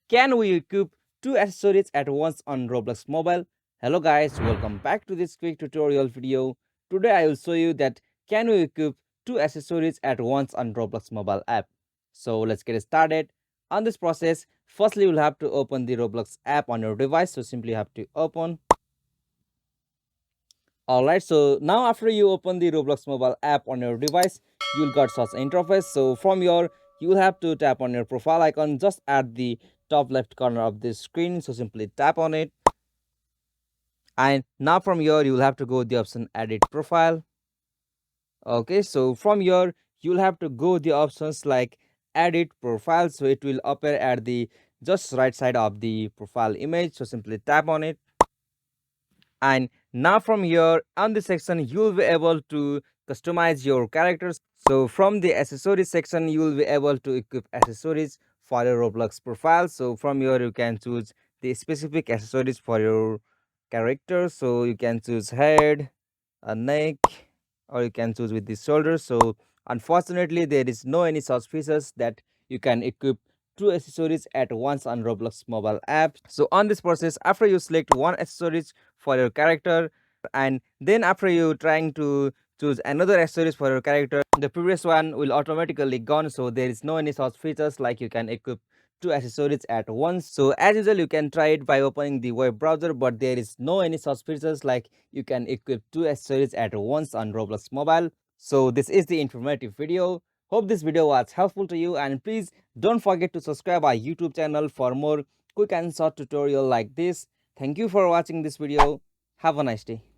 Can we equip two accessories at once on Roblox mobile? Hello guys, welcome back to this quick tutorial video. Today I will show you that can we equip two accessories at once on Roblox mobile app. So let's get started. On this process, firstly you'll have to open the Roblox app on your device. So simply have to open. Alright, so now after you open the Roblox mobile app on your device, you'll got such interface. So from your, you'll have to tap on your profile icon just at the top left corner of the screen. So simply tap on it. And now from here, you'll have to go the option edit profile. Okay, so from here, you'll have to go the options like edit profile. So it will appear at the just right side of the profile image. So simply tap on it. And now from here on this section you'll be able to customize your characters. So from the accessories section you will be able to equip accessories for your Roblox profile. So from here you can choose the specific accessories for your character. So you can choose head, a neck, or you can choose with the shoulders. So unfortunately there is no any such features that you can equip two accessories at once on Roblox mobile app. So on this process, after you select one accessories for your character, and then after you trying to choose another accessories for your character, the previous one will automatically gone. So there is no any such features like you can equip two accessories at once. So as usual you can try it by opening the web browser, but there is no any such features like you can equip two accessories at once on Roblox mobile. So this is the informative video. Hope this video was helpful to you, and please don't forget to subscribe our YouTube channel for more quick and short tutorial like this. Thank you for watching this video. Have a nice day.